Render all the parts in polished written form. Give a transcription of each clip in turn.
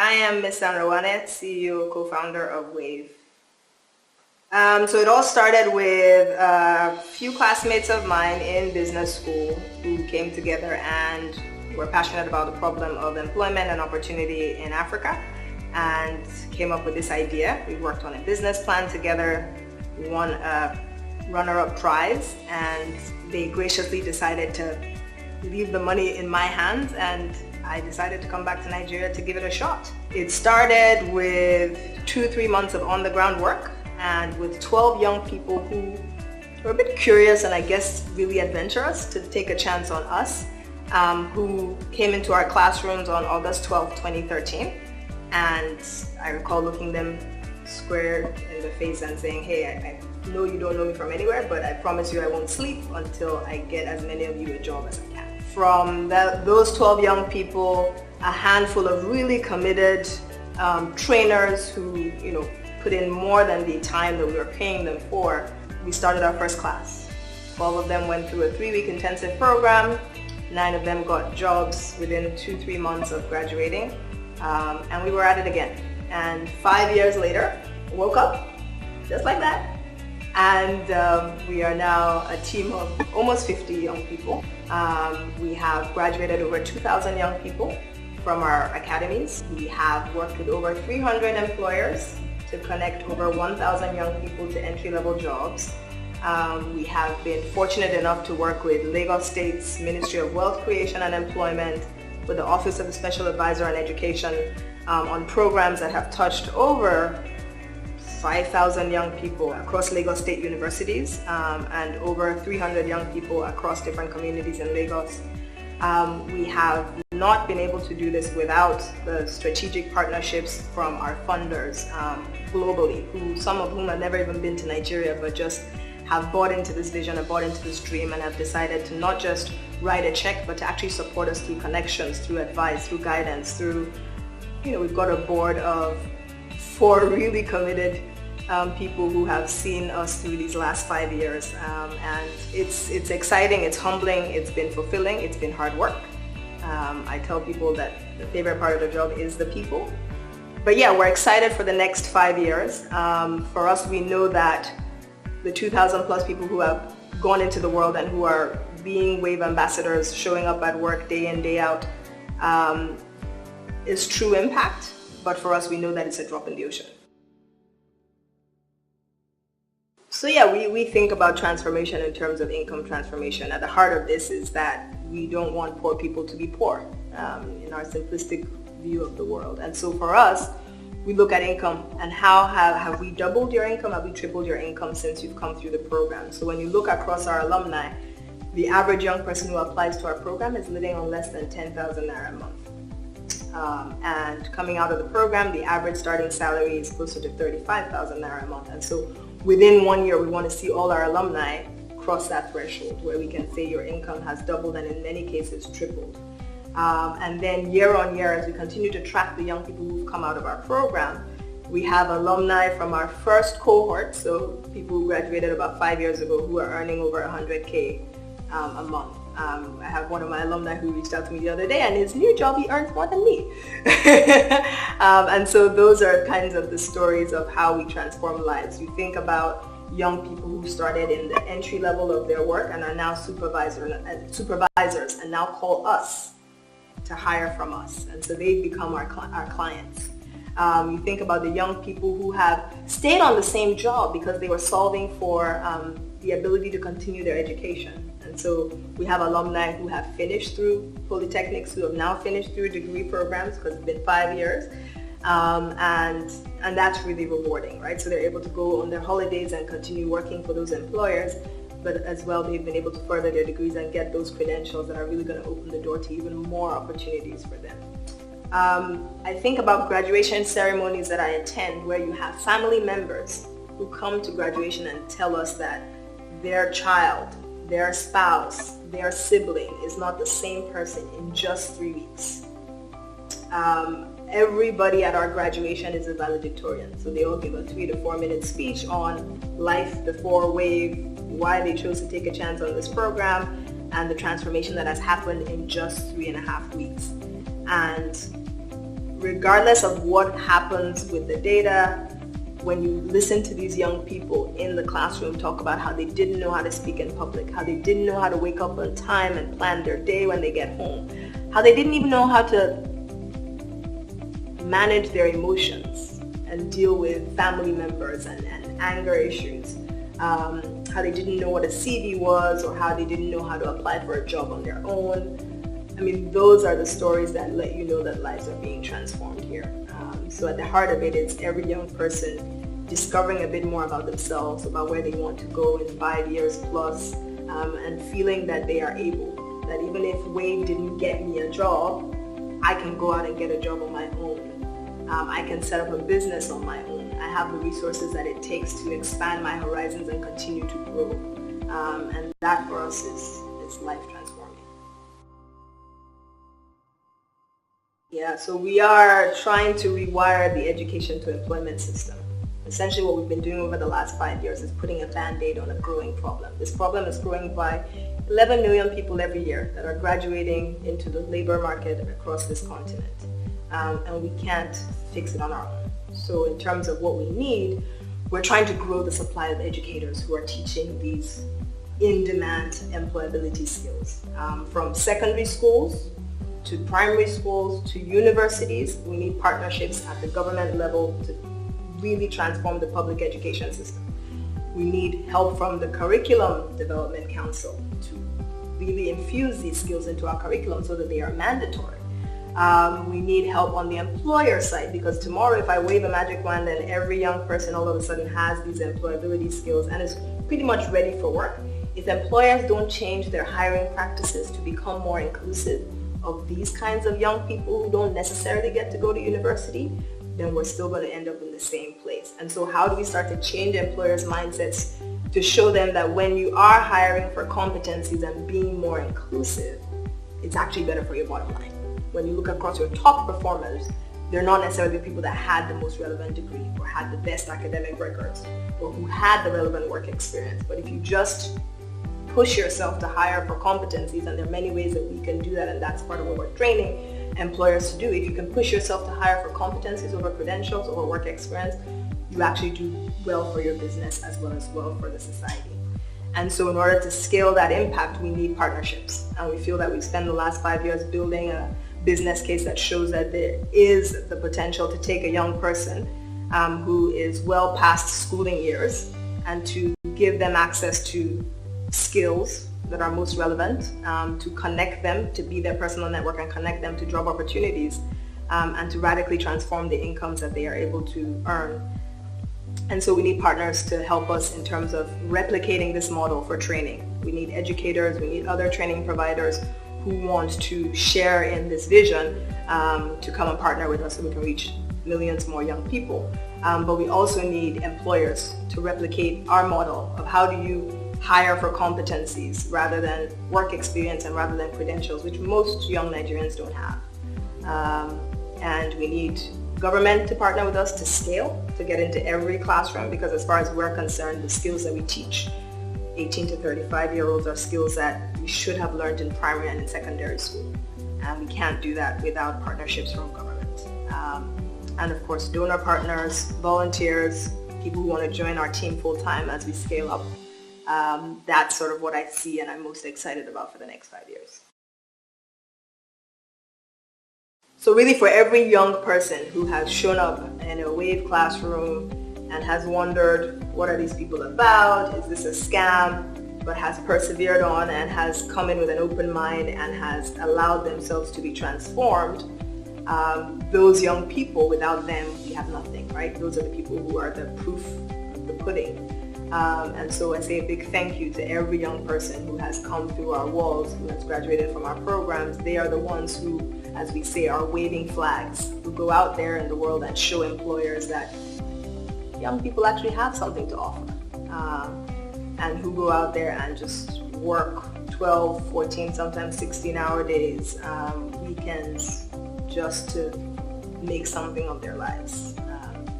I am Misan Rewane, CEO, co-founder of Wave. So it all started with a few classmates of mine in business school who came together and were passionate about the problem of employment and opportunity in Africa and came up with this idea. We worked on a business plan together, we won a runner-up prize, and they graciously decided to leave the money in my hands, and I decided to come back to Nigeria to give it a shot. It started with 2-3 months of on-the-ground work and with 12 young people who were a bit curious and I guess really adventurous to take a chance on us, who came into our classrooms on August 12, 2013. And I recall looking them square in the face and saying, hey, I know you don't know me from anywhere, but I promise you I won't sleep until I get as many of you a job as I can. From those 12 young people, a handful of really committed trainers who put in more than the time that we were paying them for, we started our first class. 12 of them went through a 3-week intensive program. 9 of them got jobs within 2-3 months of graduating. And we were at it again. And 5 years later, woke up just like that. And we are now a team of almost 50 young people. We have graduated over 2,000 young people from our academies. We have worked with over 300 employers to connect over 1,000 young people to entry-level jobs. We have been fortunate enough to work with Lagos State's Ministry of Wealth Creation and Employment, with the Office of the Special Advisor on Education, on programs that have touched over 5,000 young people across Lagos State universities and over 300 young people across different communities in Lagos. We have not been able to do this without the strategic partnerships from our funders globally, some of whom have never even been to Nigeria, but just have bought into this vision and bought into this dream and have decided to not just write a check, but to actually support us through connections, through advice, through guidance, through, we've got a board of 4 really committed people who have seen us through these last 5 years. And it's exciting, it's humbling, it's been fulfilling, it's been hard work. I tell people that the favorite part of the job is the people. But yeah, we're excited for the next 5 years. For us, we know that the 2,000 plus people who have gone into the world and who are being Wave ambassadors, showing up at work day in, day out, is true impact. But for us, we know that it's a drop in the ocean. So yeah, we think about transformation in terms of income transformation. At the heart of this is that we don't want poor people to be poor in our simplistic view of the world. And so for us, we look at income and how have we doubled your income, have we tripled your income since you've come through the program. So when you look across our alumni, the average young person who applies to our program is living on less than 10,000 Naira a month. And coming out of the program, the average starting salary is closer to 35,000 Naira a month. And so within 1 year, we want to see all our alumni cross that threshold where we can say your income has doubled and in many cases tripled. And then year on year, as we continue to track the young people who've come out of our program, we have alumni from our first cohort, so people who graduated about 5 years ago who are earning over 100K a month. I have one of my alumni who reached out to me the other day, and his new job, he earns more than me. And so those are kinds of the stories of how we transform lives. You think about young people who started in the entry level of their work and are now supervisors and now call us to hire from us, and so they become our clients. You think about the young people who have stayed on the same job because they were solving for the ability to continue their education. And so we have alumni who have finished through polytechnics, who have now finished through degree programs because it's been 5 years. And that's really rewarding, right? So they're able to go on their holidays and continue working for those employers, but as well they've been able to further their degrees and get those credentials that are really going to open the door to even more opportunities for them. I think about graduation ceremonies that I attend where you have family members who come to graduation and tell us that their child, their spouse, their sibling is not the same person in just 3 weeks. Everybody at our graduation is a valedictorian, so they all give a 3 to 4 minute speech on life before Wave, why they chose to take a chance on this program, and the transformation that has happened in just 3.5 weeks. And regardless of what happens with the data, when you listen to these young people in the classroom talk about how they didn't know how to speak in public, how they didn't know how to wake up on time and plan their day when they get home, how they didn't even know how to manage their emotions and deal with family members and anger issues, how they didn't know what a CV was or how they didn't know how to apply for a job on their own. I mean, those are the stories that let you know that lives are being transformed here. So at the heart of it is every young person discovering a bit more about themselves, about where they want to go in 5 years plus, and feeling that they are able, that even if Wave didn't get me a job, I can go out and get a job on my own. I can set up a business on my own. I have the resources that it takes to expand my horizons and continue to grow. And that for us is life transforming. Yeah, so we are trying to rewire the education to employment system. Essentially what we've been doing over the last 5 years is putting a band-aid on a growing problem. This problem is growing by 11 million people every year that are graduating into the labor market across this continent. And we can't fix it on our own. So in terms of what we need, we're trying to grow the supply of educators who are teaching these in-demand employability skills. From secondary schools to primary schools to universities, we need partnerships at the government level to really transform the public education system. We need help from the Curriculum Development Council to really infuse these skills into our curriculum so that they are mandatory. We need help on the employer side, because tomorrow if I wave a magic wand and every young person all of a sudden has these employability skills and is pretty much ready for work, if employers don't change their hiring practices to become more inclusive of these kinds of young people who don't necessarily get to go to university, then we're still going to end up in the same place. And so how do we start to change employers' mindsets to show them that when you are hiring for competencies and being more inclusive, it's actually better for your bottom line? When you look across your top performers, they're not necessarily the people that had the most relevant degree or had the best academic records or who had the relevant work experience. But if you just push yourself to hire for competencies, and there are many ways that we can do that, and that's part of what we're training employers to do. If you can push yourself to hire for competencies over credentials, over work experience, you actually do well for your business as well for the society. And so in order to scale that impact, we need partnerships. And we feel that we've spent the last 5 years building a business case that shows that there is the potential to take a young person who is well past schooling years and to give them access to skills that are most relevant, to connect them, to be their personal network and connect them to job opportunities, and to radically transform the incomes that they are able to earn. And so we need partners to help us in terms of replicating this model for training. We need educators, we need other training providers who want to share in this vision to come and partner with us so we can reach millions more young people. But we also need employers to replicate our model of how do you hire for competencies rather than work experience and rather than credentials, which most young Nigerians don't have. And we need government to partner with us to scale, to get into every classroom, because as far as we're concerned, the skills that we teach 18 to 35-year-olds are skills that we should have learned in primary and in secondary school. And we can't do that without partnerships from government. And of course, donor partners, volunteers, people who want to join our team full-time as we scale up. That's sort of what I see and I'm most excited about for the next 5 years. So really for every young person who has shown up in a Wave classroom and has wondered, what are these people about? Is this a scam? But has persevered on and has come in with an open mind and has allowed themselves to be transformed, those young people, without them, we have nothing, right? Those are the people who are the proof of the pudding. And so I say a big thank you to every young person who has come through our walls, who has graduated from our programs. They are the ones who, as we say, are waving flags, who go out there in the world and show employers that young people actually have something to offer. And who go out there and just work 12, 14, sometimes 16-hour days, weekends, just to make something of their lives.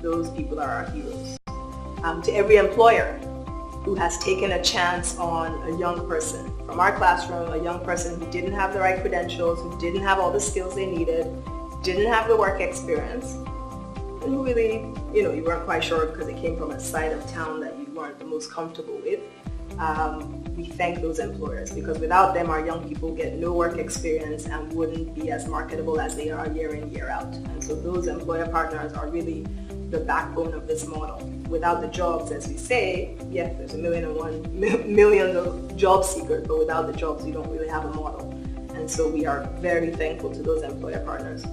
Those people are our heroes. To every employer who has taken a chance on a young person from our classroom, a young person who didn't have the right credentials, who didn't have all the skills they needed, didn't have the work experience, and who really, you weren't quite sure because it came from a side of town that you weren't the most comfortable with. We thank those employers, because without them, our young people get no work experience and wouldn't be as marketable as they are year in, year out. And so those employer partners are really the backbone of this model. Without the jobs, as we say, yes, there's 1,000,001 of job seekers, but without the jobs, you don't really have a model. And so we are very thankful to those employer partners.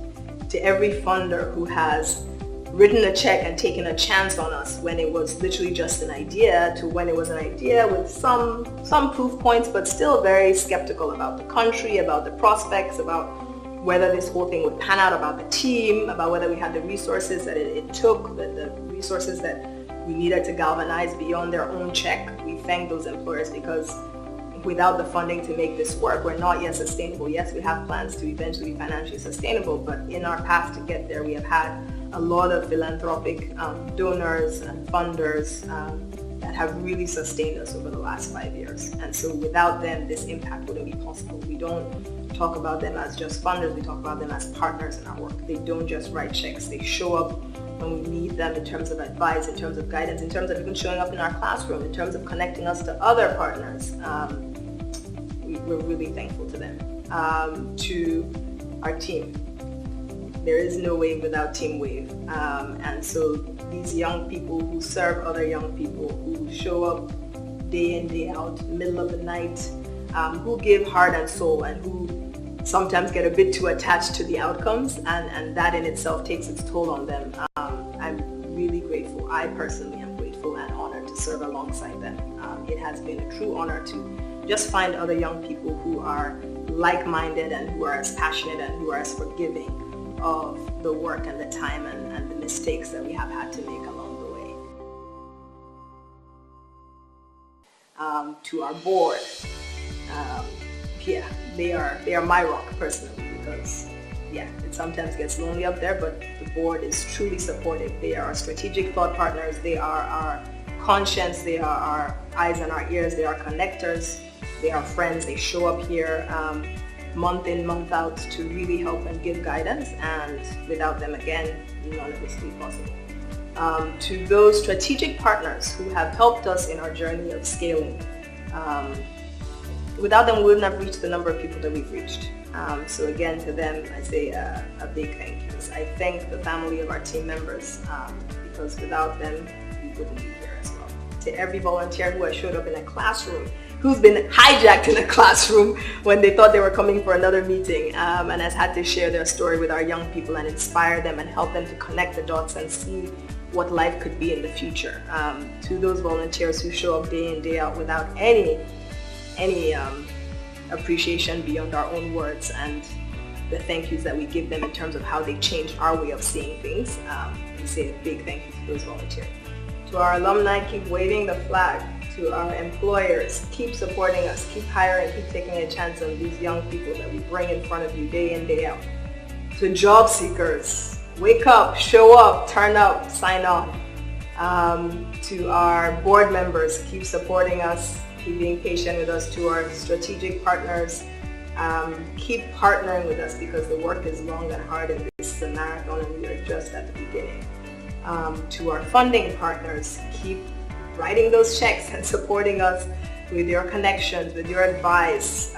To every funder who has written a check and taken a chance on us when it was literally just an idea, to when it was an idea with some proof points, but still very skeptical about the country, about the prospects, about whether this whole thing would pan out, about the team, about whether we had the resources that it took, the resources that we needed to galvanize beyond their own check. We thank those employers, because without the funding to make this work, we're not yet sustainable. Yes, we have plans to eventually be financially sustainable, but in our path to get there, we have had a lot of philanthropic donors and funders that have really sustained us over the last 5 years. And so without them, this impact wouldn't be possible. We don't talk about them as just funders, we talk about them as partners in our work. They don't just write checks, they show up when we need them in terms of advice, in terms of guidance, in terms of even showing up in our classroom, in terms of connecting us to other partners. We're really thankful to them. To our team. There is no Wave without Team Wave. And so these young people who serve other young people, who show up day in, day out, middle of the night, who give heart and soul, and who sometimes get a bit too attached to the outcomes, and that in itself takes its toll on them. I'm really grateful. I personally am grateful and honored to serve alongside them. It has been a true honor to just find other young people who are like-minded and who are as passionate and who are as forgiving of the work and the time and the mistakes that we have had to make along the way. To our board, they are my rock personally, because it sometimes gets lonely up there, but the board is truly supportive. They are our strategic thought partners, they are our conscience, they are our eyes and our ears, they are connectors, they are friends. They show up here month in, month out to really help and give guidance, and without them, again, none of this would be possible. To those strategic partners who have helped us in our journey of scaling, without them we wouldn't have reached the number of people that we've reached. So again, to them I say a big thank you. I thank the family of our team members, because without them we wouldn't be here as well. To every volunteer who has showed up in a classroom, who's been hijacked in a classroom when they thought they were coming for another meeting, and has had to share their story with our young people and inspire them and help them to connect the dots and see what life could be in the future. To those volunteers who show up day in, day out without any appreciation beyond our own words and the thank yous that we give them in terms of how they changed our way of seeing things, we say a big thank you to those volunteers. To our alumni, keep waving the flag. To our employers, keep supporting us, keep hiring, keep taking a chance on these young people that we bring in front of you day in, day out. To job seekers, wake up, show up, turn up, sign on. To our board members, keep supporting us, keep being patient with us. To our strategic partners, keep partnering with us, because the work is long and hard and this is a marathon and we are just at the beginning. To our funding partners, keep writing those checks and supporting us with your connections, with your advice,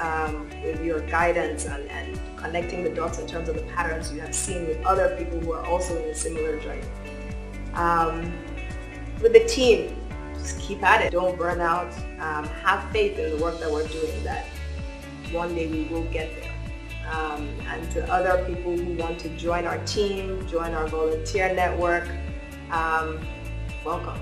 with your guidance, and connecting the dots in terms of the patterns you have seen with other people who are also in a similar journey. With the team, just keep at it. Don't burn out. Have faith in the work that we're doing, that one day we will get there. And to other people who want to join our team, join our volunteer network, welcome.